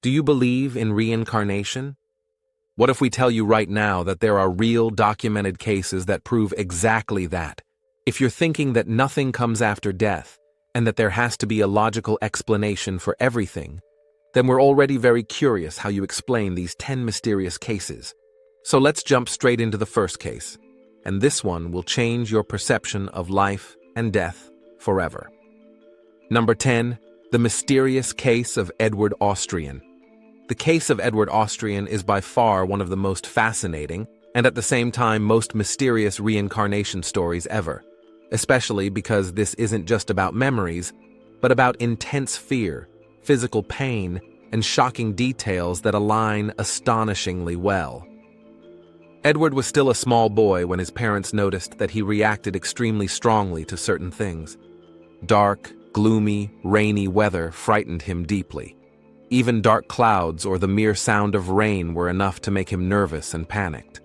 Do you believe in reincarnation? What if we tell you right now that there are real documented cases that prove exactly that? If you're thinking that nothing comes after death, and that there has to be a logical explanation for everything, then we're already very curious how you explain these 10 mysterious cases. So let's jump straight into the first case, and this one will change your perception of life and death forever. Number 10, the mysterious case of Edward Austrian. The case of Edward Austrian is by far one of the most fascinating and at the same time most mysterious reincarnation stories ever, especially because this isn't just about memories, but about intense fear, physical pain, and shocking details that align astonishingly well. Edward was still a small boy when his parents noticed that he reacted extremely strongly to certain things. Dark, gloomy, rainy weather frightened him deeply. Even dark clouds or the mere sound of rain were enough to make him nervous and panicked.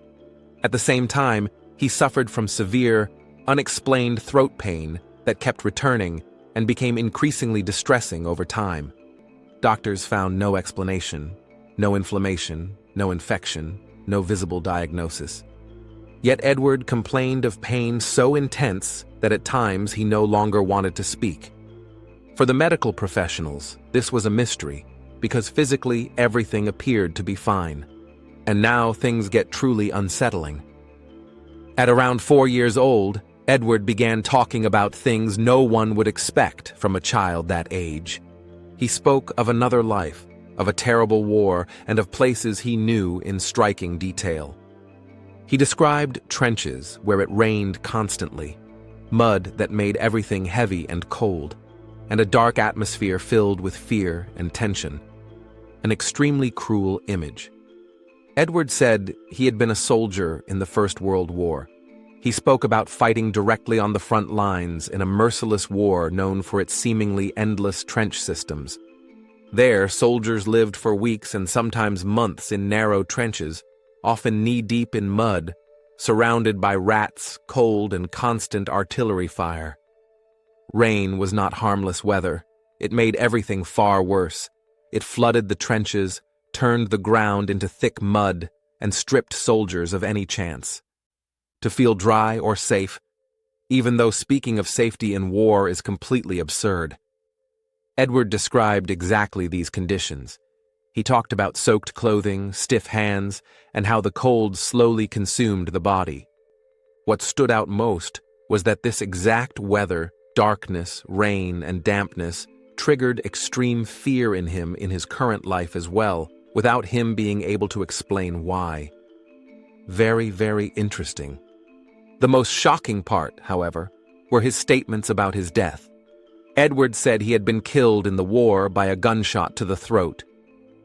At the same time, he suffered from severe, unexplained throat pain that kept returning and became increasingly distressing over time. Doctors found no explanation, no inflammation, no infection, no visible diagnosis. Yet Edward complained of pain so intense that at times he no longer wanted to speak. For the medical professionals, this was a mystery, because physically everything appeared to be fine. And now things get truly unsettling. At around 4 years old, Edward began talking about things no one would expect from a child that age. He spoke of another life, of a terrible war, and of places he knew in striking detail. He described trenches where it rained constantly, mud that made everything heavy and cold, and a dark atmosphere filled with fear and tension. An extremely cruel image. Edward said he had been a soldier in the First World War. He spoke about fighting directly on the front lines in a merciless war known for its seemingly endless trench systems. There, soldiers lived for weeks and sometimes months in narrow trenches, often knee-deep in mud, surrounded by rats, cold, and constant artillery fire. Rain was not harmless weather. It made everything far worse. It flooded the trenches, turned the ground into thick mud, and stripped soldiers of any chance. To feel dry or safe, even though speaking of safety in war is completely absurd. Edward described exactly these conditions. He talked about soaked clothing, stiff hands, and how the cold slowly consumed the body. What stood out most was that this exact weather, darkness, rain, and dampness triggered extreme fear in him in his current life as well, without him being able to explain why. Very, very interesting. The most shocking part, however, were his statements about his death. Edward said he had been killed in the war by a gunshot to the throat.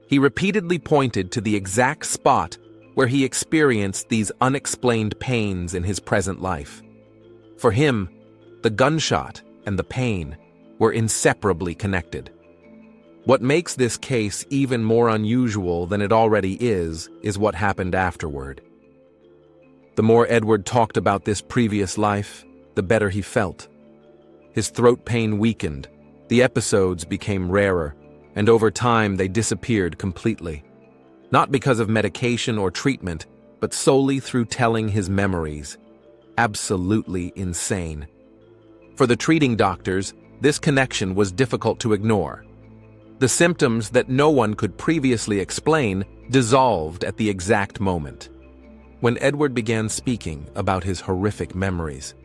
He repeatedly pointed to the exact spot where he experienced these unexplained pains in his present life. For him, the gunshot and the pain were inseparably connected. What makes this case even more unusual than it already is what happened afterward. The more Edward talked about this previous life, the better he felt. His throat pain weakened, the episodes became rarer, and over time they disappeared completely. Not because of medication or treatment, but solely through telling his memories. Absolutely insane. For the treating doctors, this connection was difficult to ignore. The symptoms that no one could previously explain dissolved at the exact moment. When Edward began speaking about his horrific memories,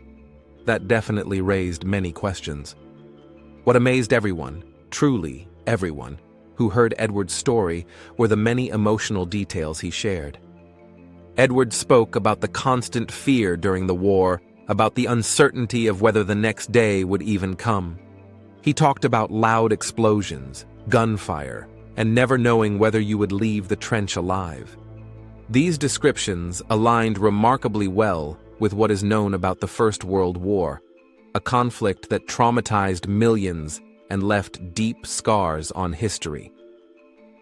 that definitely raised many questions. What amazed everyone, truly everyone, who heard Edward's story were the many emotional details he shared. Edward spoke about the constant fear during the war, about the uncertainty of whether the next day would even come. He talked about loud explosions, gunfire, and never knowing whether you would leave the trench alive. These descriptions aligned remarkably well with what is known about the First World War, a conflict that traumatized millions and left deep scars on history.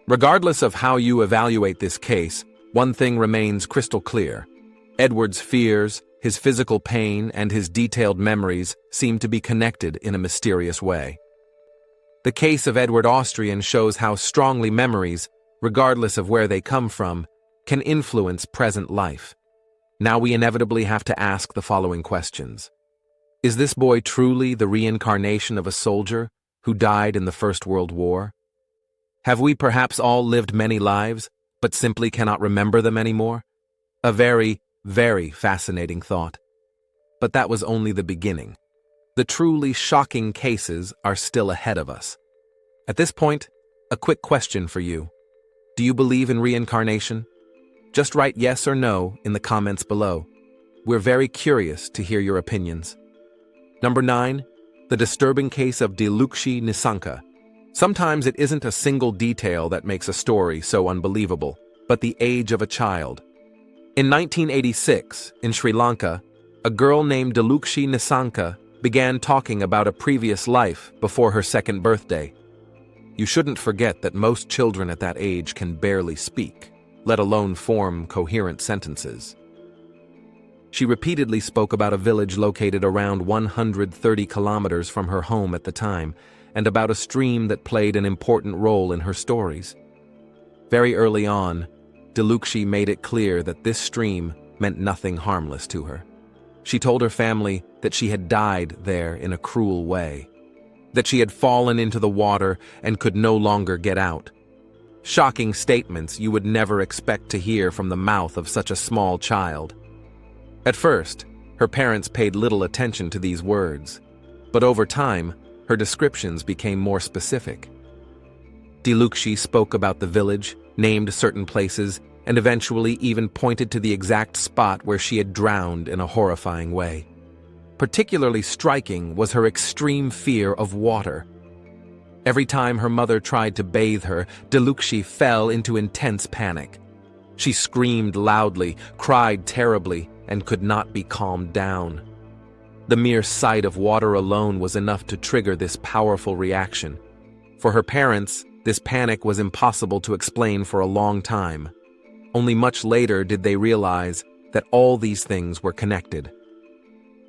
Regardless of how you evaluate this case, one thing remains crystal clear. Edward's fears, his physical pain, and his detailed memories seem to be connected in a mysterious way. The case of Edward Austrian shows how strongly memories, regardless of where they come from, can influence present life. Now we inevitably have to ask the following questions. Is this boy truly the reincarnation of a soldier who died in the First World War? Have we perhaps all lived many lives, but simply cannot remember them anymore? A very, very fascinating thought. But that was only the beginning. The truly shocking cases are still ahead of us. At this point, a quick question for you. Do you believe in reincarnation? Just write yes or no in the comments below. We're very curious to hear your opinions. Number 9, the disturbing case of Dilukshi Nissanka. Sometimes it isn't a single detail that makes a story so unbelievable, but the age of a child. In 1986, in Sri Lanka, a girl named Dilukshi Nissanka began talking about a previous life before her second birthday. You shouldn't forget that most children at that age can barely speak, let alone form coherent sentences. She repeatedly spoke about a village located around 130 kilometers from her home at the time, and about a stream that played an important role in her stories. Very early on, Dilukshi made it clear that this stream meant nothing harmless to her. She told her family that she had died there in a cruel way, that she had fallen into the water and could no longer get out. Shocking statements you would never expect to hear from the mouth of such a small child. At first, her parents paid little attention to these words, but over time, her descriptions became more specific. Dilukshi spoke about the village, named certain places, and eventually even pointed to the exact spot where she had drowned in a horrifying way. Particularly striking was her extreme fear of water. Every time her mother tried to bathe her, Dilukshi fell into intense panic. She screamed loudly, cried terribly, and could not be calmed down. The mere sight of water alone was enough to trigger this powerful reaction. For her parents, this panic was impossible to explain for a long time. Only much later did they realize that all these things were connected.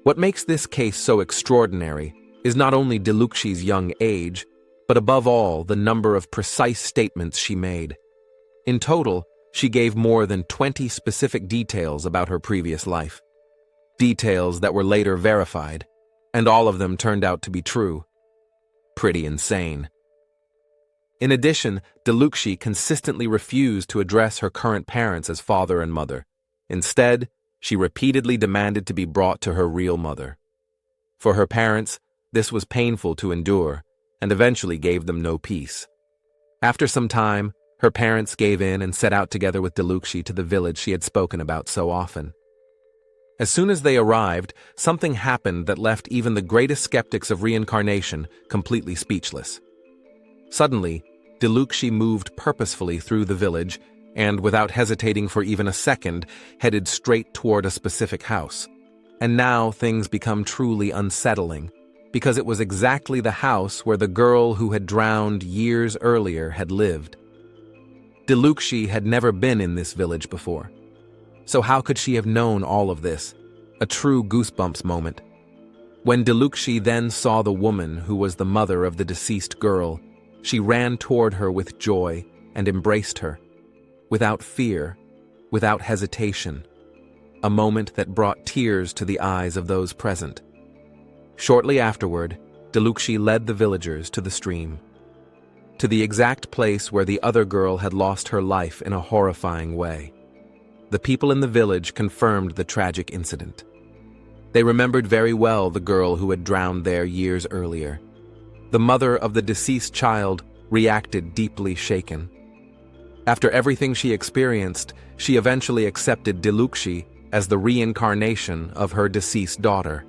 What makes this case so extraordinary is not only Dilukshi's young age, but above all the number of precise statements she made. In total, she gave more than 20 specific details about her previous life. Details that were later verified, and all of them turned out to be true. Pretty insane. In addition, Dilukshi consistently refused to address her current parents as father and mother. Instead, she repeatedly demanded to be brought to her real mother. For her parents, this was painful to endure, and eventually gave them no peace. After some time, her parents gave in and set out together with Dilukshi to the village she had spoken about so often. As soon as they arrived, something happened that left even the greatest skeptics of reincarnation completely speechless. Suddenly, Dilukshi moved purposefully through the village and, without hesitating for even a second, headed straight toward a specific house. And now things become truly unsettling, because it was exactly the house where the girl who had drowned years earlier had lived. Dilukshi had never been in this village before. So how could she have known all of this? A true goosebumps moment. When Dilukshi then saw the woman who was the mother of the deceased girl, she ran toward her with joy and embraced her, without fear, without hesitation, a moment that brought tears to the eyes of those present. Shortly afterward, Dilukshi led the villagers to the stream, to the exact place where the other girl had lost her life in a horrifying way. The people in the village confirmed the tragic incident. They remembered very well the girl who had drowned there years earlier. The mother of the deceased child reacted deeply shaken. After everything she experienced, she eventually accepted Dilukshi as the reincarnation of her deceased daughter.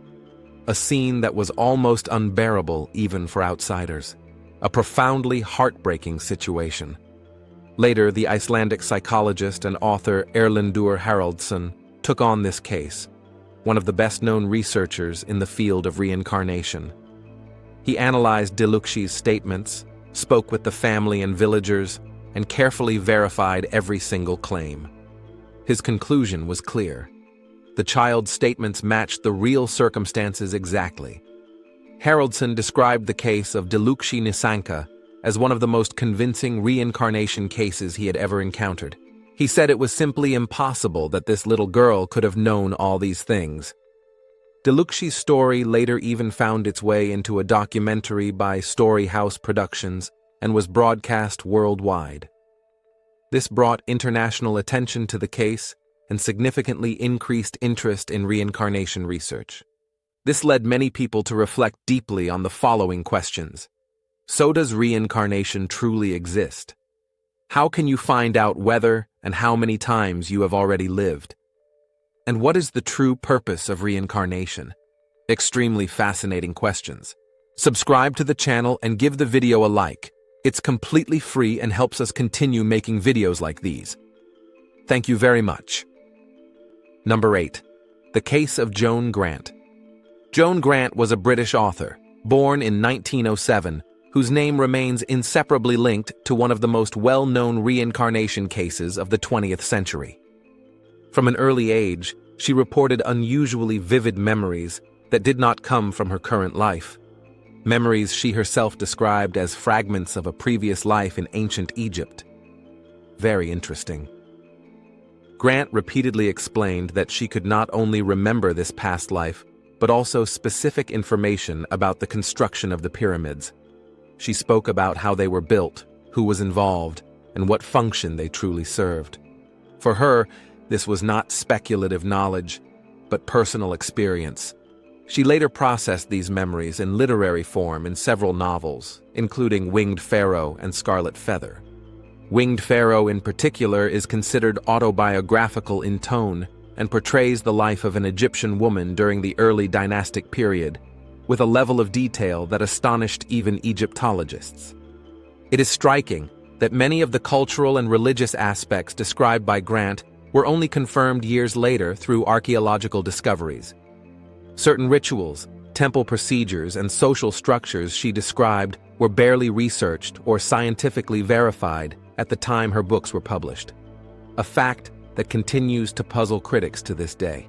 A scene that was almost unbearable even for outsiders. A profoundly heartbreaking situation. Later, the Icelandic psychologist and author Erlendur Haraldsson took on this case, one of the best-known researchers in the field of reincarnation. He analyzed Dilukshi's statements, spoke with the family and villagers, and carefully verified every single claim. His conclusion was clear. The child's statements matched the real circumstances exactly. Haraldsson described the case of Dilukshi Nissanka as one of the most convincing reincarnation cases he had ever encountered. He said it was simply impossible that this little girl could have known all these things. Dilukshi's story later even found its way into a documentary by Story House Productions and was broadcast worldwide. This brought international attention to the case and significantly increased interest in reincarnation research. This led many people to reflect deeply on the following questions. So does reincarnation truly exist? How can you find out whether and how many times you have already lived? And what is the true purpose of reincarnation? Extremely fascinating questions. Subscribe to the channel and give the video a like. It's completely free and helps us continue making videos like these. Thank you very much. Number 8. The Case of Joan Grant. Joan Grant was a British author, born in 1907, whose name remains inseparably linked to one of the most well-known reincarnation cases of the 20th century. From an early age, she reported unusually vivid memories that did not come from her current life. Memories she herself described as fragments of a previous life in ancient Egypt. Very interesting. Grant repeatedly explained that she could not only remember this past life, but also specific information about the construction of the pyramids. She spoke about how they were built, who was involved, and what function they truly served. For her, this was not speculative knowledge, but personal experience. She later processed these memories in literary form in several novels, including Winged Pharaoh and Scarlet Feather. Winged Pharaoh in particular is considered autobiographical in tone and portrays the life of an Egyptian woman during the early dynastic period, with a level of detail that astonished even Egyptologists. It is striking that many of the cultural and religious aspects described by Grant were only confirmed years later through archaeological discoveries. Certain rituals, temple procedures, and social structures she described were barely researched or scientifically verified at the time her books were published, a fact that continues to puzzle critics to this day.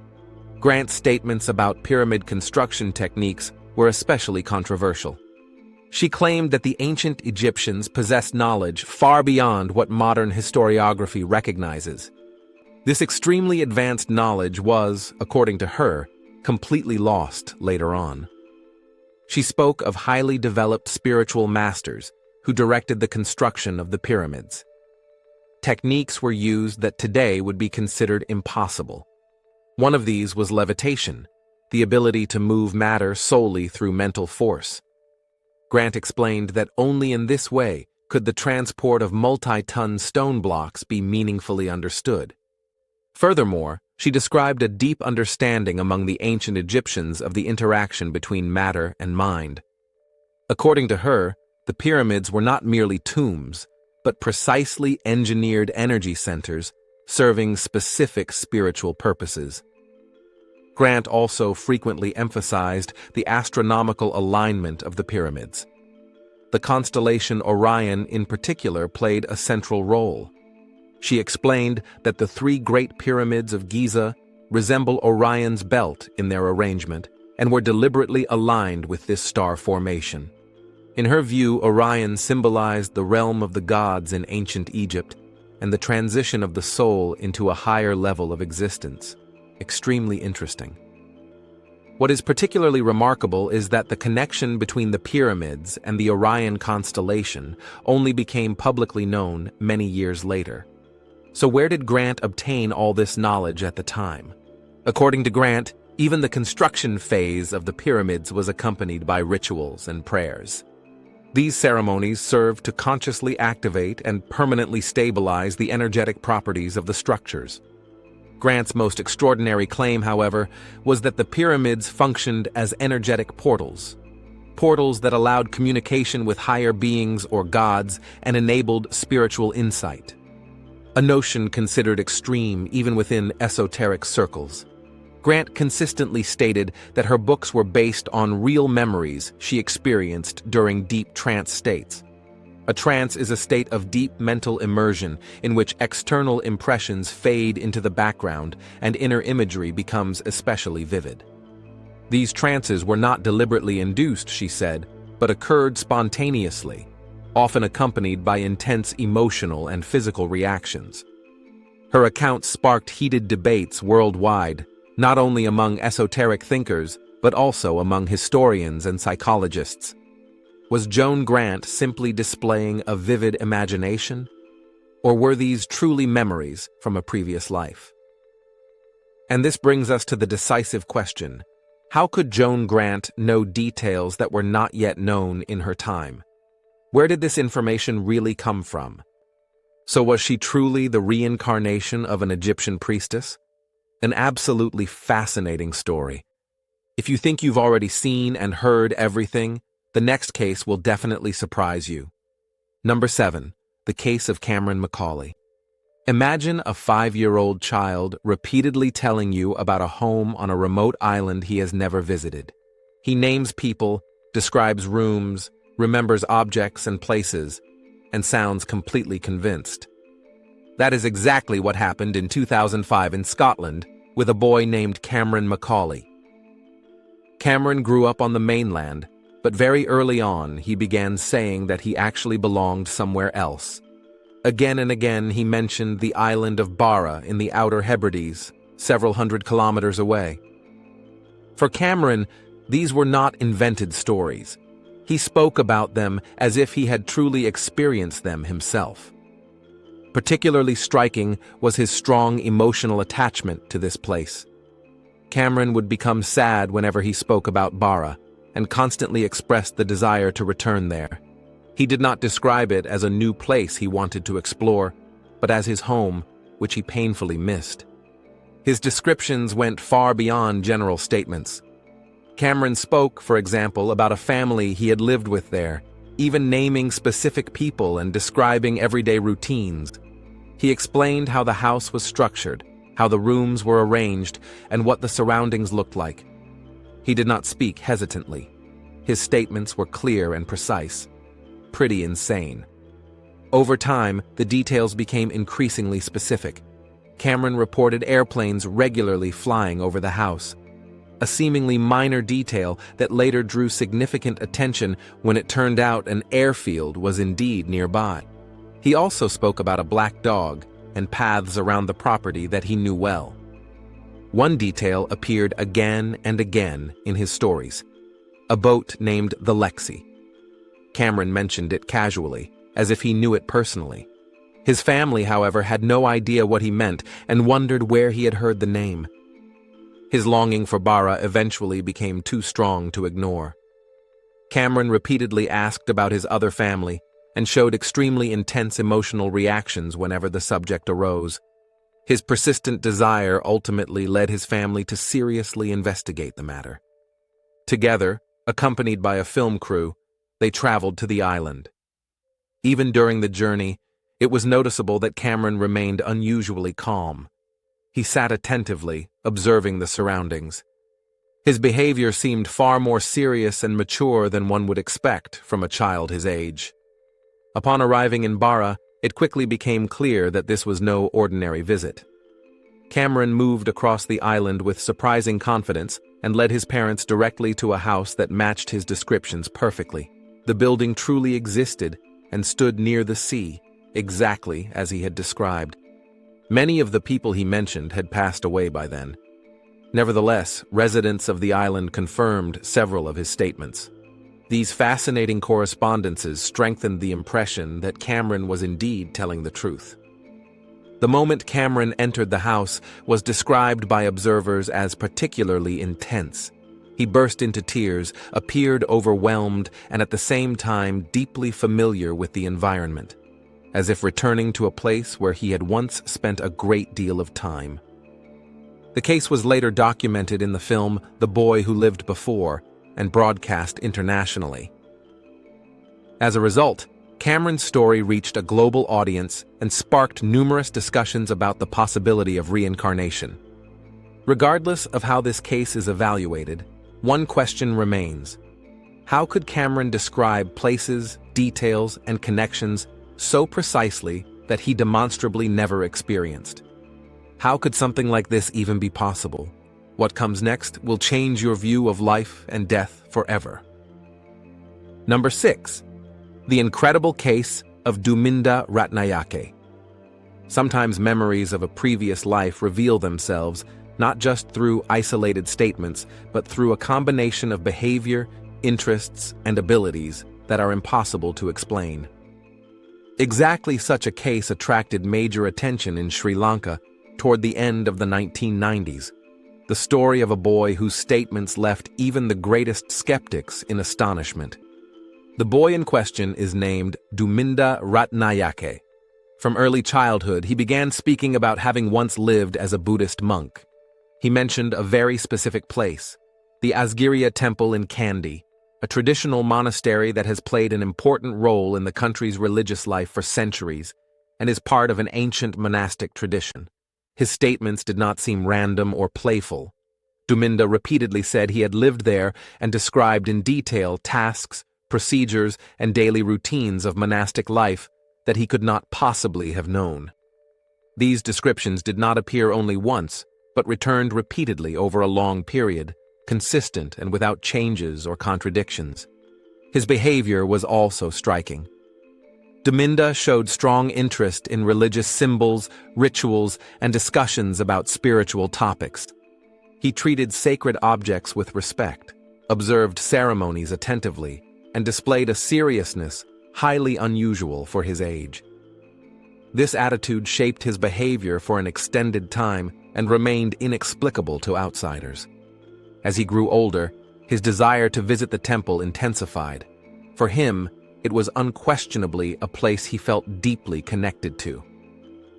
Grant's statements about pyramid construction techniques were especially controversial. She claimed that the ancient Egyptians possessed knowledge far beyond what modern historiography recognizes. This extremely advanced knowledge was, according to her, completely lost later on. She spoke of highly developed spiritual masters who directed the construction of the pyramids. Techniques were used that today would be considered impossible. One of these was levitation, the ability to move matter solely through mental force. Grant explained that only in this way could the transport of multi-ton stone blocks be meaningfully understood. Furthermore, she described a deep understanding among the ancient Egyptians of the interaction between matter and mind. According to her, the pyramids were not merely tombs, but precisely engineered energy centers serving specific spiritual purposes. Grant also frequently emphasized the astronomical alignment of the pyramids. The constellation Orion in particular played a central role. She explained that the three great pyramids of Giza resemble Orion's belt in their arrangement and were deliberately aligned with this star formation. In her view, Orion symbolized the realm of the gods in ancient Egypt and the transition of the soul into a higher level of existence. Extremely interesting. What is particularly remarkable is that the connection between the pyramids and the Orion constellation only became publicly known many years later. So where did Grant obtain all this knowledge at the time? According to Grant, even the construction phase of the pyramids was accompanied by rituals and prayers. These ceremonies served to consciously activate and permanently stabilize the energetic properties of the structures. Grant's most extraordinary claim, however, was that the pyramids functioned as energetic portals that allowed communication with higher beings or gods and enabled spiritual insight. A notion considered extreme even within esoteric circles. Grant consistently stated that her books were based on real memories she experienced during deep trance states. A trance is a state of deep mental immersion in which external impressions fade into the background and inner imagery becomes especially vivid. These trances were not deliberately induced, she said, but occurred spontaneously. often accompanied by intense emotional and physical reactions. Her account sparked heated debates worldwide, not only among esoteric thinkers, but also among historians and psychologists. Was Joan Grant simply displaying a vivid imagination? Or were these truly memories from a previous life? And this brings us to the decisive question: how could Joan Grant know details that were not yet known in her time? Where did this information really come from? So was she truly the reincarnation of an Egyptian priestess? An absolutely fascinating story. If you think you've already seen and heard everything, the next case will definitely surprise you. Number 7. The case of Cameron Macauley. Imagine a 5-year-old child repeatedly telling you about a home on a remote island he has never visited. He names people, describes rooms, remembers objects and places, and sounds completely convinced. That is exactly what happened in 2005 in Scotland with a boy named Cameron Macauley. Cameron grew up on the mainland, but very early on he began saying that he actually belonged somewhere else. Again and again he mentioned the island of Barra in the Outer Hebrides, several hundred kilometers away. For Cameron, these were not invented stories. He spoke about them as if he had truly experienced them himself. Particularly striking was his strong emotional attachment to this place. Cameron would become sad whenever he spoke about Barra, and constantly expressed the desire to return there. He did not describe it as a new place he wanted to explore, but as his home, which he painfully missed. His descriptions went far beyond general statements. Cameron spoke, for example, about a family he had lived with there, even naming specific people and describing everyday routines. He explained how the house was structured, how the rooms were arranged, and what the surroundings looked like. He did not speak hesitantly. His statements were clear and precise. Pretty insane. Over time, the details became increasingly specific. Cameron reported airplanes regularly flying over the house, a seemingly minor detail that later drew significant attention when it turned out an airfield was indeed nearby. He also spoke about a black dog and paths around the property that he knew well. One detail appeared again and again in his stories: a boat named the Lexi. Cameron mentioned it casually, as if he knew it personally. His family, however, had no idea what he meant and wondered where he had heard the name. His longing for Barra eventually became too strong to ignore. Cameron repeatedly asked about his other family and showed extremely intense emotional reactions whenever the subject arose. His persistent desire ultimately led his family to seriously investigate the matter. Together, accompanied by a film crew, they traveled to the island. Even during the journey, it was noticeable that Cameron remained unusually calm. He sat attentively, observing the surroundings. His behavior seemed far more serious and mature than one would expect from a child his age. Upon arriving in Barra, it quickly became clear that this was no ordinary visit. Cameron moved across the island with surprising confidence and led his parents directly to a house that matched his descriptions perfectly. The building truly existed and stood near the sea, exactly as he had described. Many of the people he mentioned had passed away by then. Nevertheless, residents of the island confirmed several of his statements. These fascinating correspondences strengthened the impression that Cameron was indeed telling the truth. The moment Cameron entered the house was described by observers as particularly intense. He burst into tears, appeared overwhelmed, and at the same time deeply familiar with the environment, as if returning to a place where he had once spent a great deal of time. The case was later documented in the film The Boy Who Lived Before and broadcast internationally. As a result, Cameron's story reached a global audience and sparked numerous discussions about the possibility of reincarnation. Regardless of how this case is evaluated, one question remains: how could Cameron describe places, details, and connections so precisely that he demonstrably never experienced? How could something like this even be possible? What comes next will change your view of life and death forever. Number 6. The incredible case of Duminda Ratnayake. Sometimes memories of a previous life reveal themselves not just through isolated statements, but through a combination of behavior, interests, and abilities that are impossible to explain. Exactly such a case attracted major attention in Sri Lanka toward the end of the 1990s. The story of a boy whose statements left even the greatest skeptics in astonishment. The boy in question is named Duminda Ratnayake. From early childhood, he began speaking about having once lived as a Buddhist monk. He mentioned a very specific place, the Asgiriya Temple in Kandy, a traditional monastery that has played an important role in the country's religious life for centuries and is part of an ancient monastic tradition. His statements did not seem random or playful. Duminda repeatedly said he had lived there and described in detail tasks, procedures, and daily routines of monastic life that he could not possibly have known. These descriptions did not appear only once, but returned repeatedly over a long period, consistent and without changes or contradictions. His behavior was also striking. Duminda showed strong interest in religious symbols, rituals, and discussions about spiritual topics. He treated sacred objects with respect, observed ceremonies attentively, and displayed a seriousness highly unusual for his age. This attitude shaped his behavior for an extended time and remained inexplicable to outsiders. As he grew older, his desire to visit the temple intensified. For him, it was unquestionably a place he felt deeply connected to.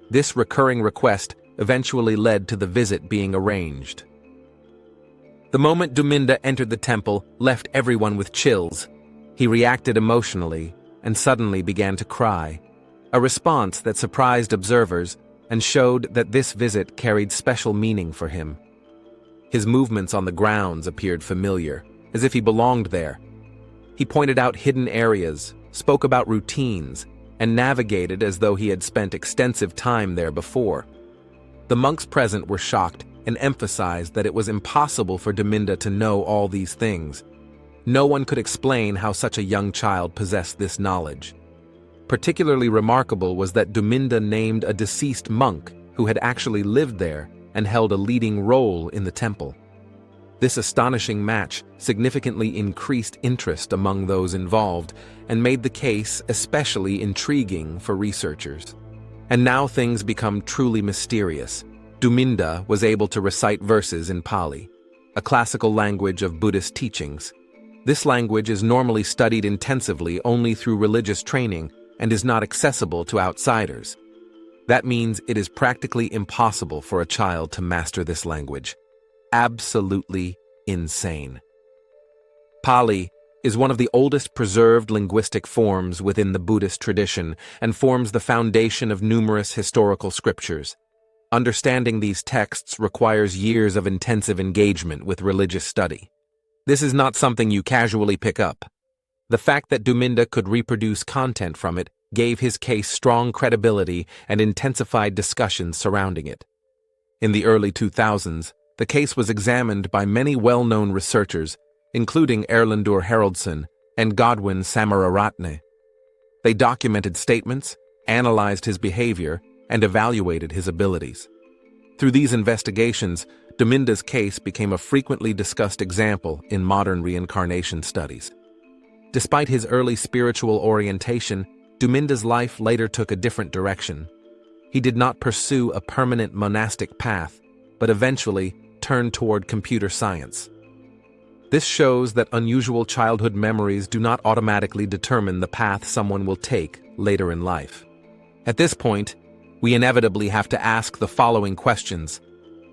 This recurring request eventually led to the visit being arranged. The moment Duminda entered the temple left everyone with chills. He reacted emotionally and suddenly began to cry, a response that surprised observers and showed that this visit carried special meaning for him. His movements on the grounds appeared familiar, as if he belonged there. He pointed out hidden areas, spoke about routines, and navigated as though he had spent extensive time there before. The monks present were shocked and emphasized that it was impossible for Duminda to know all these things. No one could explain how such a young child possessed this knowledge. Particularly remarkable was that Duminda named a deceased monk who had actually lived there and held a leading role in the temple. This astonishing match significantly increased interest among those involved and made the case especially intriguing for researchers. And now things become truly mysterious. Duminda was able to recite verses in Pali, a classical language of Buddhist teachings. This language is normally studied intensively only through religious training and is not accessible to outsiders. That means it is practically impossible for a child to master this language. Absolutely insane. Pali is one of the oldest preserved linguistic forms within the Buddhist tradition and forms the foundation of numerous historical scriptures. Understanding these texts requires years of intensive engagement with religious study. This is not something you casually pick up. The fact that Duminda could reproduce content from it gave his case strong credibility and intensified discussions surrounding it. In the early 2000s, the case was examined by many well-known researchers, including Erlendur Haraldsson and Godwin Samararatne. They documented statements, analyzed his behavior, and evaluated his abilities. Through these investigations, Duminda's case became a frequently discussed example in modern reincarnation studies. Despite his early spiritual orientation, Duminda's life later took a different direction. He did not pursue a permanent monastic path, but eventually turned toward computer science. This shows that unusual childhood memories do not automatically determine the path someone will take later in life. At this point, we inevitably have to ask the following questions.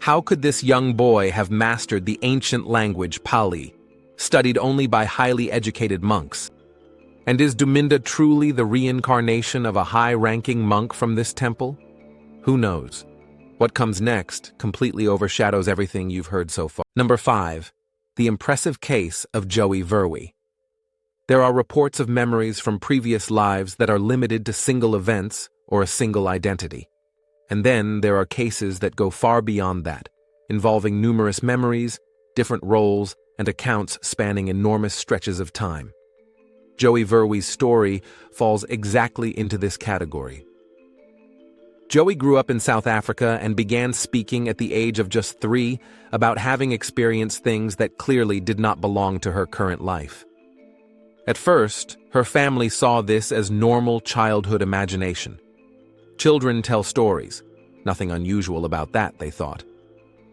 How could this young boy have mastered the ancient language Pali, studied only by highly educated monks? And is Duminda truly the reincarnation of a high-ranking monk from this temple? Who knows? What comes next completely overshadows everything you've heard so far. Number 5. The impressive case of Joey Verwey. There are reports of memories from previous lives that are limited to single events or a single identity. And then there are cases that go far beyond that, involving numerous memories, different roles, and accounts spanning enormous stretches of time. Joey Verwey's story falls exactly into this category. Joey grew up in South Africa and began speaking at the age of just 3 about having experienced things that clearly did not belong to her current life. At first, her family saw this as normal childhood imagination. Children tell stories. Nothing unusual about that, they thought.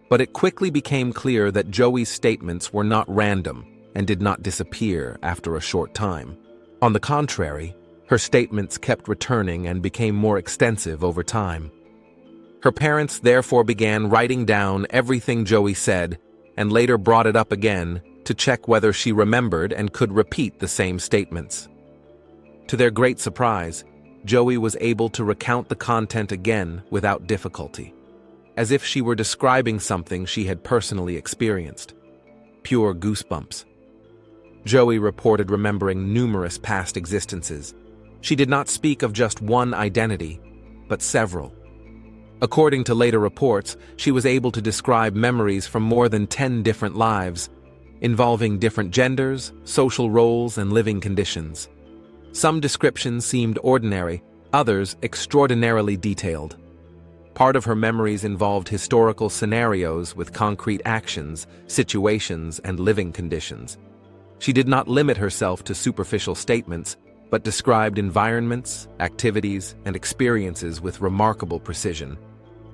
But it quickly became clear that Joey's statements were not random and did not disappear after a short time. On the contrary, her statements kept returning and became more extensive over time. Her parents therefore began writing down everything Joey said and later brought it up again to check whether she remembered and could repeat the same statements. To their great surprise, Joey was able to recount the content again without difficulty, as if she were describing something she had personally experienced. Pure goosebumps. Joey reported remembering numerous past existences. She did not speak of just one identity, but several. According to later reports, she was able to describe memories from more than 10 different lives, involving different genders, social roles, and living conditions. Some descriptions seemed ordinary, others extraordinarily detailed. Part of her memories involved historical scenarios with concrete actions, situations, and living conditions. She did not limit herself to superficial statements, but described environments, activities, and experiences with remarkable precision.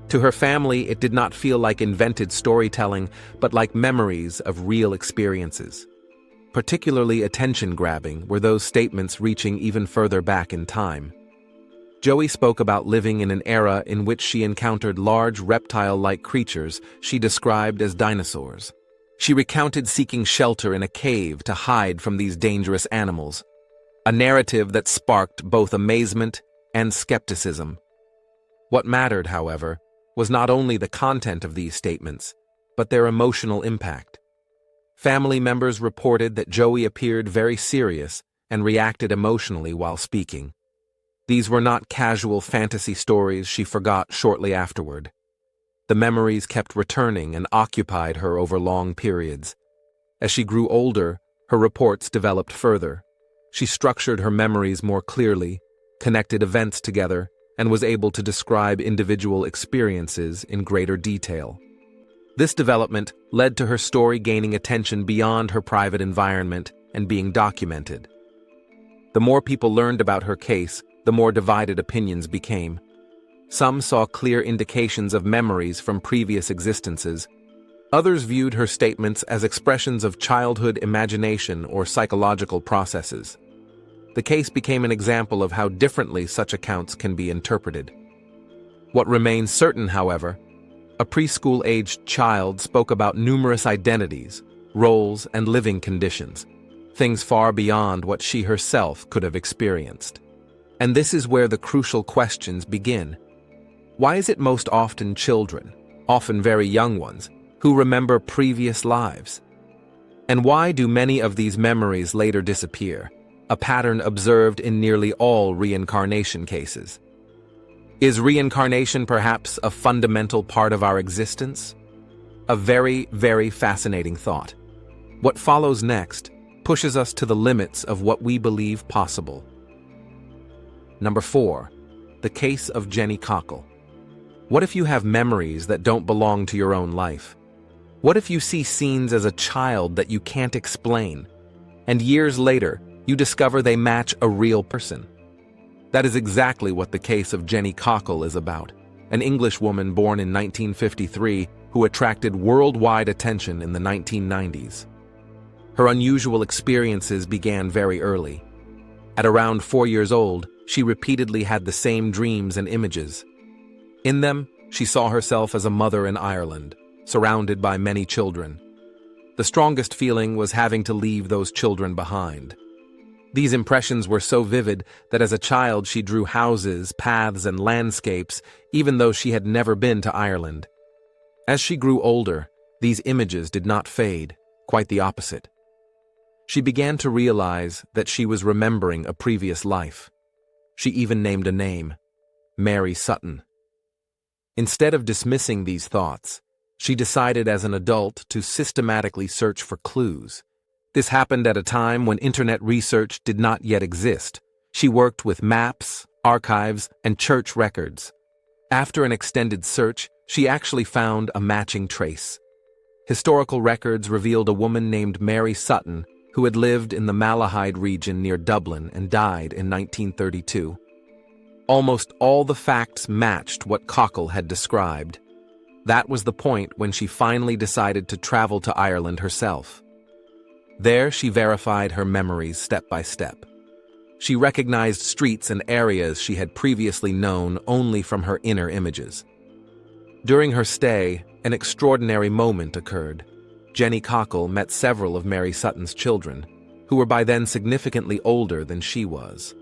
To her family, it did not feel like invented storytelling, but like memories of real experiences. Particularly attention-grabbing were those statements reaching even further back in time. Joey spoke about living in an era in which she encountered large reptile-like creatures she described as dinosaurs. She recounted seeking shelter in a cave to hide from these dangerous animals, a narrative that sparked both amazement and skepticism. What mattered, however, was not only the content of these statements, but their emotional impact. Family members reported that Joey appeared very serious and reacted emotionally while speaking. These were not casual fantasy stories she forgot shortly afterward. The memories kept returning and occupied her over long periods. As she grew older, her reports developed further. She structured her memories more clearly, connected events together, and was able to describe individual experiences in greater detail. This development led to her story gaining attention beyond her private environment and being documented. The more people learned about her case, the more divided opinions became. Some saw clear indications of memories from previous existences. Others viewed her statements as expressions of childhood imagination or psychological processes. The case became an example of how differently such accounts can be interpreted. What remains certain, however, a preschool-aged child spoke about numerous identities, roles, and living conditions, things far beyond what she herself could have experienced. And this is where the crucial questions begin. Why is it most often children, often very young ones, who remember previous lives? And why do many of these memories later disappear? A pattern observed in nearly all reincarnation cases. Is reincarnation perhaps a fundamental part of our existence? A very, very fascinating thought. What follows next pushes us to the limits of what we believe possible. Number 4. The case of Jenny Cockell. What if you have memories that don't belong to your own life? What if you see scenes as a child that you can't explain, and years later, you discover they match a real person? That is exactly what the case of Jenny Cockell is about, an English woman born in 1953 who attracted worldwide attention in the 1990s. Her unusual experiences began very early. At around 4 years old, she repeatedly had the same dreams and images. In them, she saw herself as a mother in Ireland, surrounded by many children. The strongest feeling was having to leave those children behind. These impressions were so vivid that as a child she drew houses, paths, and landscapes, even though she had never been to Ireland. As she grew older, these images did not fade, quite the opposite. She began to realize that she was remembering a previous life. She even named a name, Mary Sutton. Instead of dismissing these thoughts, she decided as an adult to systematically search for clues, This happened at a time when internet research did not yet exist. She worked with maps, archives, and church records. After an extended search, she actually found a matching trace. Historical records revealed a woman named Mary Sutton who had lived in the Malahide region near Dublin and died in 1932. Almost all the facts matched what Cockell had described. That was the point when she finally decided to travel to Ireland herself. There, she verified her memories step by step. She recognized streets and areas she had previously known only from her inner images. During her stay, an extraordinary moment occurred. Jenny Cockell met several of Mary Sutton's children, who were by then significantly older than she was.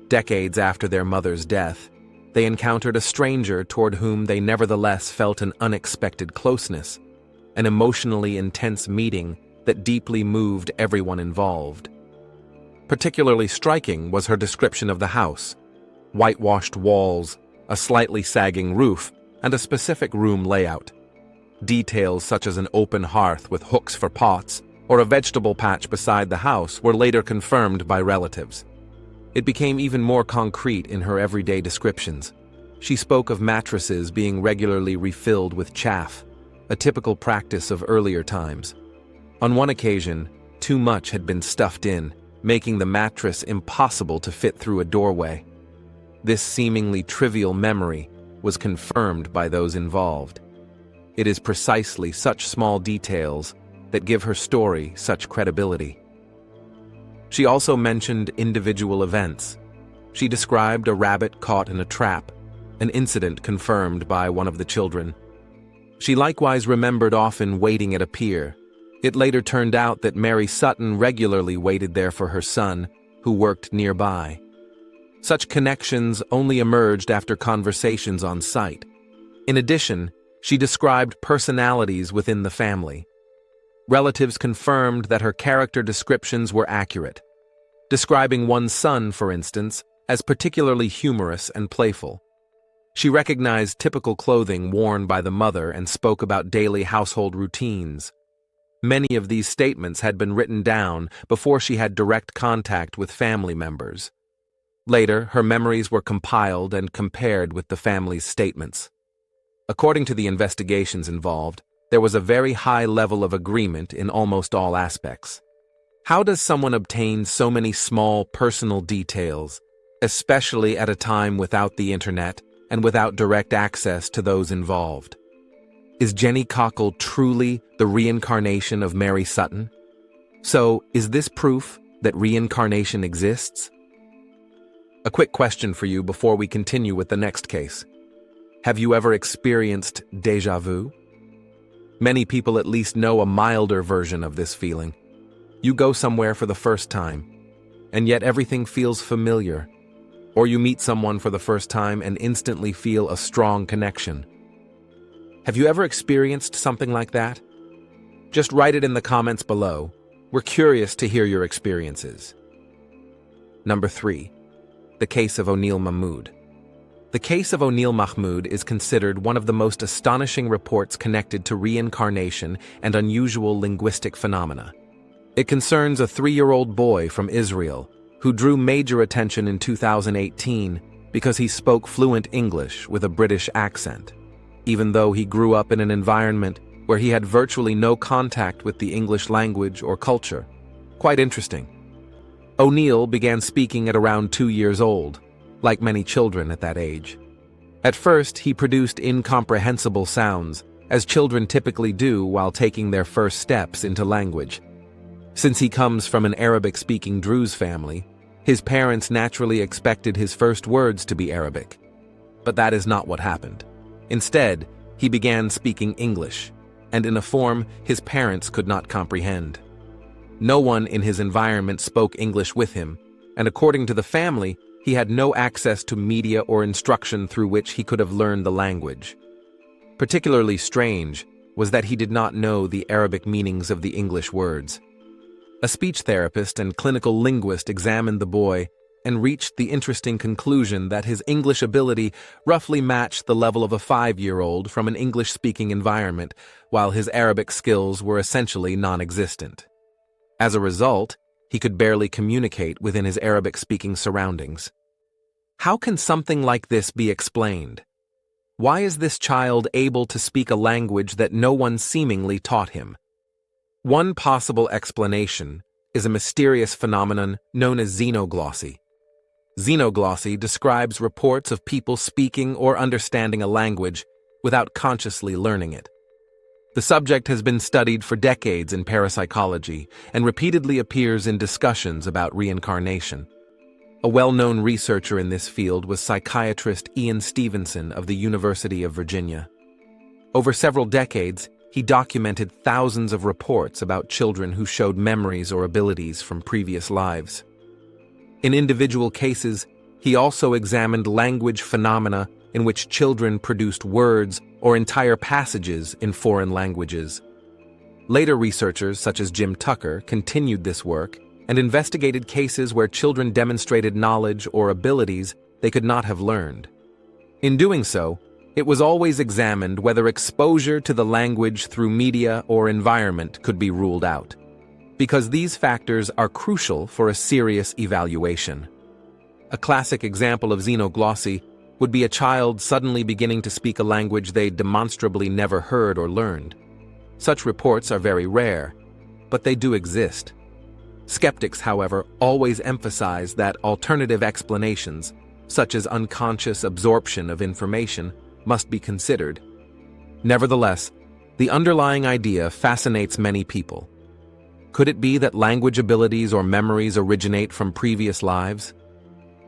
Decades after their mother's death, they encountered a stranger toward whom they nevertheless felt an unexpected closeness, an emotionally intense meeting that deeply moved everyone involved. Particularly striking was her description of the house: whitewashed walls, a slightly sagging roof, and a specific room layout. Details such as an open hearth with hooks for pots or a vegetable patch beside the house were later confirmed by relatives. It became even more concrete in her everyday descriptions. She spoke of mattresses being regularly refilled with chaff, a typical practice of earlier times. On one occasion, too much had been stuffed in, making the mattress impossible to fit through a doorway. This seemingly trivial memory was confirmed by those involved. It is precisely such small details that give her story such credibility. She also mentioned individual events. She described a rabbit caught in a trap, an incident confirmed by one of the children. She likewise remembered often waiting at a pier. It later turned out that Mary Sutton regularly waited there for her son, who worked nearby. Such connections only emerged after conversations on site. In addition, she described personalities within the family. Relatives confirmed that her character descriptions were accurate, describing one son, for instance, as particularly humorous and playful. She recognized typical clothing worn by the mother and spoke about daily household routines. Many of these statements had been written down before she had direct contact with family members. Later, her memories were compiled and compared with the family's statements. According to the investigations involved, there was a very high level of agreement in almost all aspects. How does someone obtain so many small personal details, especially at a time without the internet and without direct access to those involved? Is Jenny Cockell truly the reincarnation of Mary Sutton? So, is this proof that reincarnation exists? A quick question for you before we continue with the next case. Have you ever experienced déjà vu? Many people at least know a milder version of this feeling. You go somewhere for the first time, and yet everything feels familiar. Or you meet someone for the first time and instantly feel a strong connection. Have you ever experienced something like that? Just write it in the comments below. We're curious to hear your experiences. Number 3. The case of O'Neal Mahmoud. The case of O'Neal Mahmoud is considered one of the most astonishing reports connected to reincarnation and unusual linguistic phenomena. It concerns a 3-year-old boy from Israel who drew major attention in 2018 because he spoke fluent English with a British accent, even though he grew up in an environment where he had virtually no contact with the English language or culture. Quite interesting. O'Neal began speaking at around 2 years old, like many children at that age. At first, he produced incomprehensible sounds, as children typically do while taking their first steps into language. Since he comes from an Arabic-speaking Druze family, his parents naturally expected his first words to be Arabic. But that is not what happened. Instead, he began speaking English, and in a form his parents could not comprehend. No one in his environment spoke English with him, and according to the family, he had no access to media or instruction through which he could have learned the language. Particularly strange was that he did not know the Arabic meanings of the English words. A speech therapist and clinical linguist examined the boy and reached the interesting conclusion that his English ability roughly matched the level of a 5-year-old from an English-speaking environment, while his Arabic skills were essentially non-existent. As a result, he could barely communicate within his Arabic-speaking surroundings. How can something like this be explained? Why is this child able to speak a language that no one seemingly taught him? One possible explanation is a mysterious phenomenon known as xenoglossy. Xenoglossy describes reports of people speaking or understanding a language without consciously learning it. The subject has been studied for decades in parapsychology and repeatedly appears in discussions about reincarnation. A well-known researcher in this field was psychiatrist Ian Stevenson of the University of Virginia. Over several decades, he documented thousands of reports about children who showed memories or abilities from previous lives. In individual cases, he also examined language phenomena in which children produced words or entire passages in foreign languages. Later researchers, such as Jim Tucker, continued this work and investigated cases where children demonstrated knowledge or abilities they could not have learned. In doing so, it was always examined whether exposure to the language through media or environment could be ruled out, because these factors are crucial for a serious evaluation. A classic example of xenoglossy would be a child suddenly beginning to speak a language they demonstrably never heard or learned. Such reports are very rare, but they do exist. Skeptics, however, always emphasize that alternative explanations, such as unconscious absorption of information, must be considered. Nevertheless, the underlying idea fascinates many people. Could it be that language abilities or memories originate from previous lives?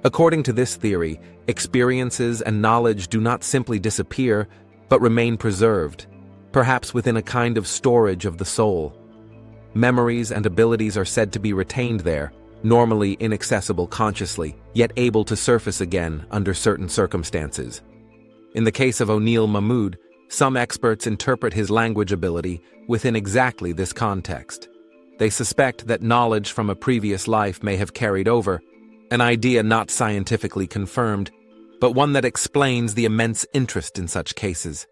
According to this theory, experiences and knowledge do not simply disappear, but remain preserved, perhaps within a kind of storage of the soul. Memories and abilities are said to be retained there, normally inaccessible consciously, yet able to surface again under certain circumstances. In the case of O'Neal Mahmoud, some experts interpret his language ability within exactly this context. They suspect that knowledge from a previous life may have carried over, an idea not scientifically confirmed, but one that explains the immense interest in such cases.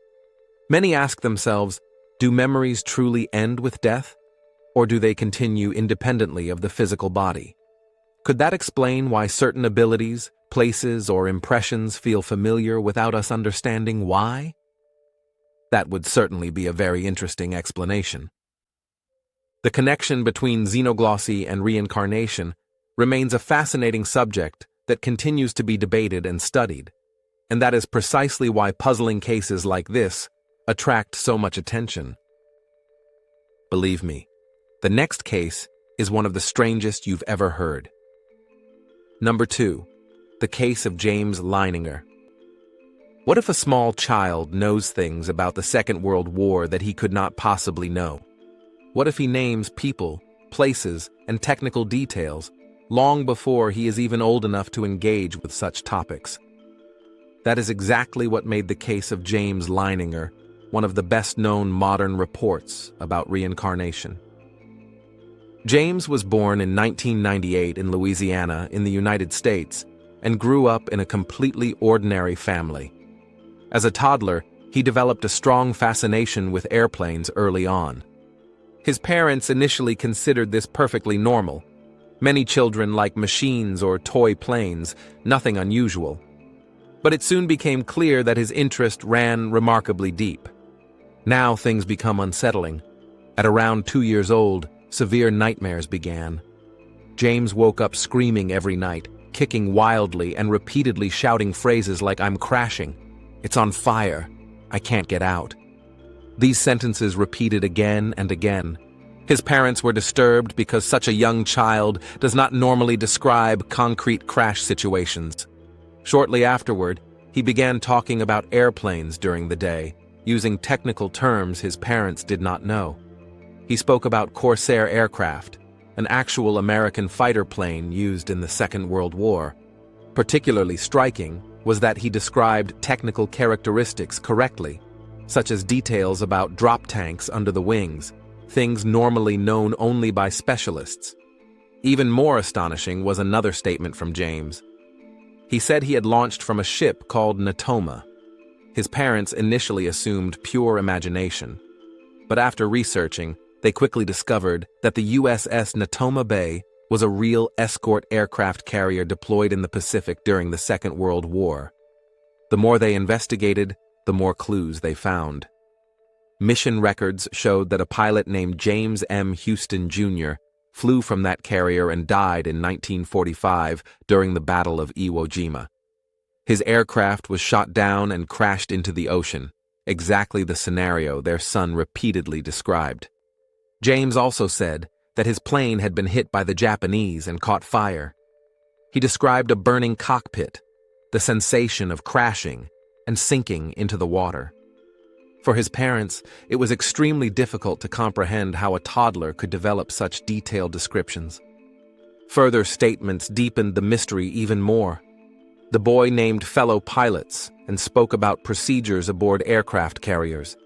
Many ask themselves, do memories truly end with death? Or do they continue independently of the physical body? Could that explain why certain abilities, places, or impressions feel familiar without us understanding why? That would certainly be a very interesting explanation. The connection between xenoglossy and reincarnation remains a fascinating subject that continues to be debated and studied, and that is precisely why puzzling cases like this attract so much attention. Believe me, the next case is one of the strangest you've ever heard. Number 2. The case of James Leininger. What if a small child knows things about the Second World War that he could not possibly know? What if he names people, places, and technical details long before he is even old enough to engage with such topics? That is exactly what made the case of James Leininger one of the best-known modern reports about reincarnation. James was born in 1998 in Louisiana in the United States and grew up in a completely ordinary family. As a toddler, he developed a strong fascination with airplanes early on. His parents initially considered this perfectly normal. Many children like machines or toy planes, nothing unusual. But it soon became clear that his interest ran remarkably deep. Now things become unsettling. At around 2 years old, severe nightmares began. James woke up screaming every night, kicking wildly and repeatedly shouting phrases like, "I'm crashing," "It's on fire," "I can't get out." These sentences repeated again and again. His parents were disturbed because such a young child does not normally describe concrete crash situations. Shortly afterward, he began talking about airplanes during the day, using technical terms his parents did not know. He spoke about Corsair aircraft, an actual American fighter plane used in the Second World War. Particularly striking was that he described technical characteristics correctly, such as details about drop tanks under the wings, things normally known only by specialists. Even more astonishing was another statement from James. He said he had launched from a ship called Natoma. His parents initially assumed pure imagination, but after researching, They quickly discovered that the USS Natoma Bay was a real escort aircraft carrier deployed in the Pacific during the Second World War. The more they investigated, the more clues they found. Mission records showed that a pilot named James M. Houston, Jr. flew from that carrier and died in 1945 during the Battle of Iwo Jima. His aircraft was shot down and crashed into the ocean, exactly the scenario their son repeatedly described. James also said that his plane had been hit by the Japanese and caught fire. He described a burning cockpit, the sensation of crashing and sinking into the water. For his parents, it was extremely difficult to comprehend how a toddler could develop such detailed descriptions. Further statements deepened the mystery even more. The boy named fellow pilots and spoke about procedures aboard aircraft carriers.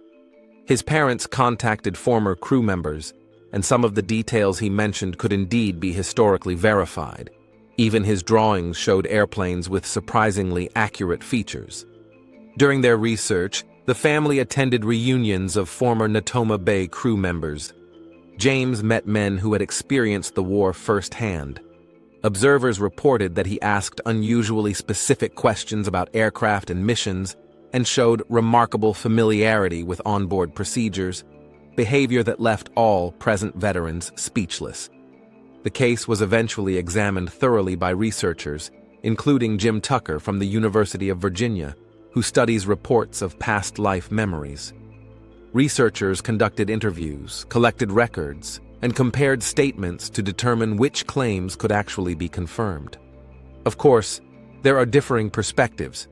His parents contacted former crew members, and some of the details he mentioned could indeed be historically verified. Even his drawings showed airplanes with surprisingly accurate features. During their research, the family attended reunions of former Natoma Bay crew members. James met men who had experienced the war firsthand. Observers reported that he asked unusually specific questions about aircraft and missions and showed remarkable familiarity with onboard procedures, behavior that left all present veterans speechless. The case was eventually examined thoroughly by researchers, including Jim Tucker from the University of Virginia, who studies reports of past life memories. Researchers conducted interviews, collected records, and compared statements to determine which claims could actually be confirmed. Of course, there are differing perspectives.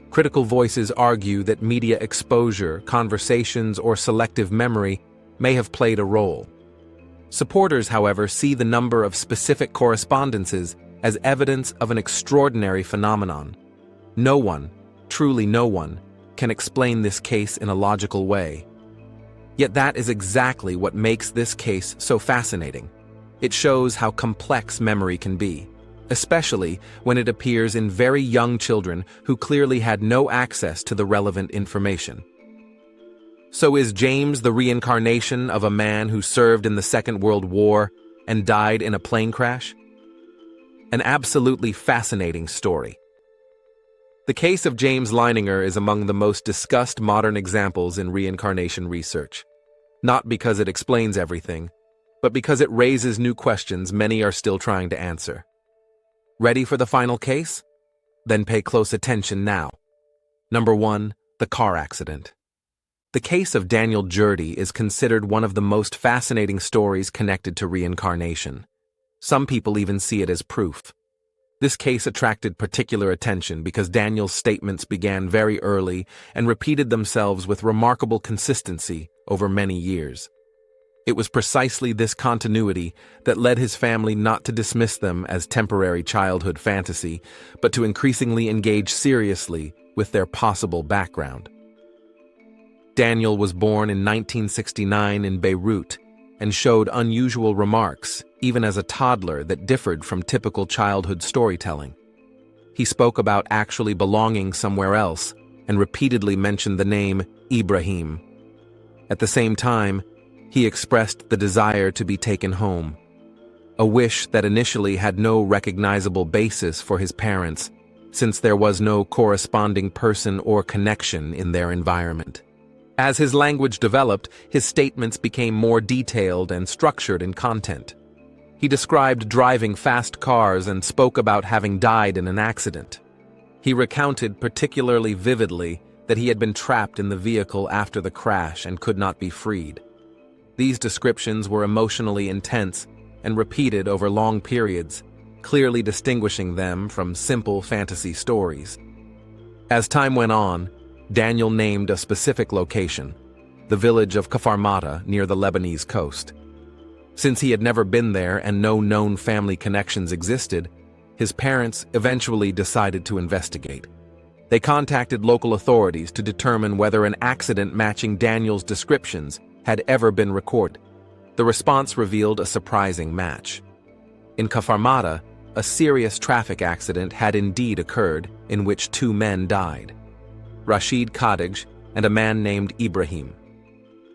Critical voices argue that media exposure, conversations, or selective memory may have played a role. Supporters, however, see the number of specific correspondences as evidence of an extraordinary phenomenon. No one, truly no one, can explain this case in a logical way. Yet that is exactly what makes this case so fascinating. It shows how complex memory can be, especially when it appears in very young children who clearly had no access to the relevant information. So is James the reincarnation of a man who served in the Second World War and died in a plane crash? An absolutely fascinating story. The case of James Leininger is among the most discussed modern examples in reincarnation research. Not because it explains everything, but because it raises new questions many are still trying to answer. Ready for the final case? Then pay close attention now. Number 1, the car accident. The case of Daniel Jurdi is considered one of the most fascinating stories connected to reincarnation. Some people even see it as proof. This case attracted particular attention because Daniel's statements began very early and repeated themselves with remarkable consistency over many years. It was precisely this continuity that led his family not to dismiss them as temporary childhood fantasy, but to increasingly engage seriously with their possible background. Daniel was born in 1969 in Beirut and showed unusual remarks, even as a toddler, that differed from typical childhood storytelling. He spoke about actually belonging somewhere else and repeatedly mentioned the name Ibrahim. At the same time, he expressed the desire to be taken home, a wish that initially had no recognizable basis for his parents, since there was no corresponding person or connection in their environment. As his language developed, his statements became more detailed and structured in content. He described driving fast cars and spoke about having died in an accident. He recounted particularly vividly that he had been trapped in the vehicle after the crash and could not be freed. These descriptions were emotionally intense and repeated over long periods, clearly distinguishing them from simple fantasy stories. As time went on, Daniel named a specific location, the village of Kafarmata near the Lebanese coast. Since he had never been there and no known family connections existed, his parents eventually decided to investigate. They contacted local authorities to determine whether an accident matching Daniel's descriptions had ever been recorded. The response revealed a surprising match. In Kafarmata, a serious traffic accident had indeed occurred in which 2 men died, Rashid Khadij and a man named Ibrahim.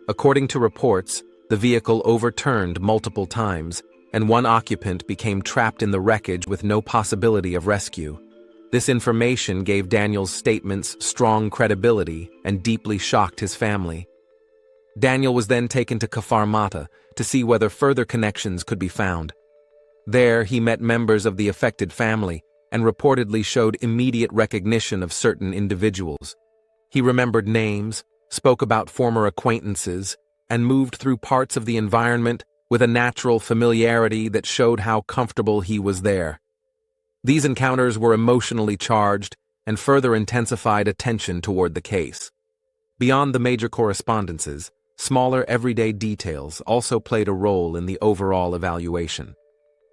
According to reports, The vehicle overturned multiple times, and one occupant became trapped in the wreckage with no possibility of rescue. This information gave Daniel's statements strong credibility and deeply shocked his family. Daniel was then taken to Kfar Mata to see whether further connections could be found. There, he met members of the affected family and reportedly showed immediate recognition of certain individuals. He remembered names, spoke about former acquaintances, and moved through parts of the environment with a natural familiarity that showed how comfortable he was there. These encounters were emotionally charged and further intensified attention toward the case. Beyond the major correspondences, smaller everyday details also played a role in the overall evaluation.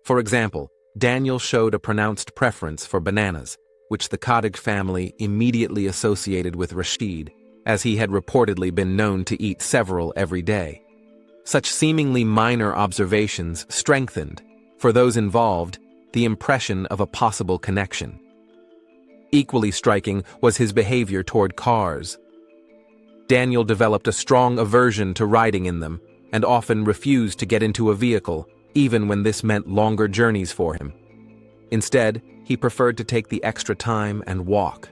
For example, Daniel showed a pronounced preference for bananas, which the Khadig family immediately associated with Rashid, as he had reportedly been known to eat several every day. Such seemingly minor observations strengthened, for those involved, the impression of a possible connection. Equally striking was his behavior toward cars. Daniel developed a strong aversion to riding in them and often refused to get into a vehicle, even when this meant longer journeys for him. Instead, he preferred to take the extra time and walk.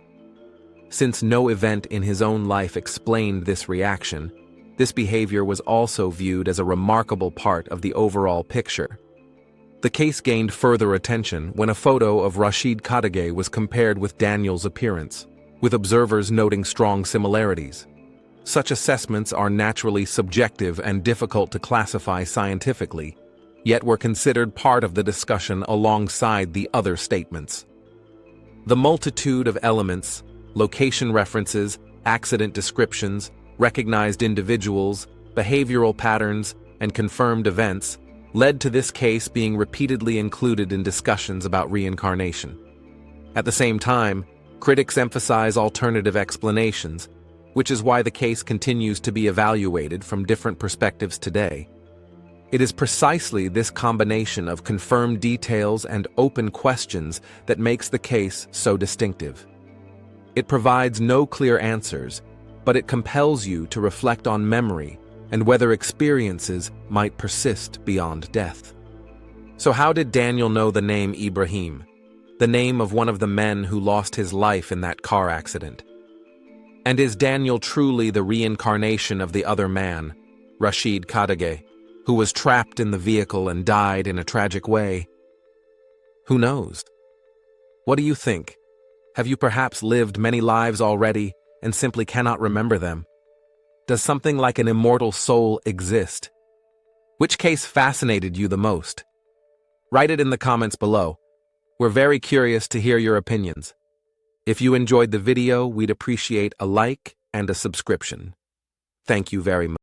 Since no event in his own life explained this reaction, this behavior was also viewed as a remarkable part of the overall picture. The case gained further attention when a photo of Rashid Khadige was compared with Daniel's appearance, with observers noting strong similarities. Such assessments are naturally subjective and difficult to classify scientifically, yet were considered part of the discussion alongside the other statements. The multitude of elements, location references, accident descriptions, recognized individuals, behavioral patterns, and confirmed events led to this case being repeatedly included in discussions about reincarnation. At the same time, critics emphasize alternative explanations, which is why the case continues to be evaluated from different perspectives today. It is precisely this combination of confirmed details and open questions that makes the case so distinctive. It provides no clear answers, but it compels you to reflect on memory and whether experiences might persist beyond death. So how did Daniel know the name Ibrahim, the name of one of the men who lost his life in that car accident? And is Daniel truly the reincarnation of the other man, Rashid Khadige, who was trapped in the vehicle and died in a tragic way? Who knows? What do you think? Have you perhaps lived many lives already and simply cannot remember them? Does something like an immortal soul exist? Which case fascinated you the most? Write it in the comments below. We're very curious to hear your opinions. If you enjoyed the video, we'd appreciate a like and a subscription. Thank you very much.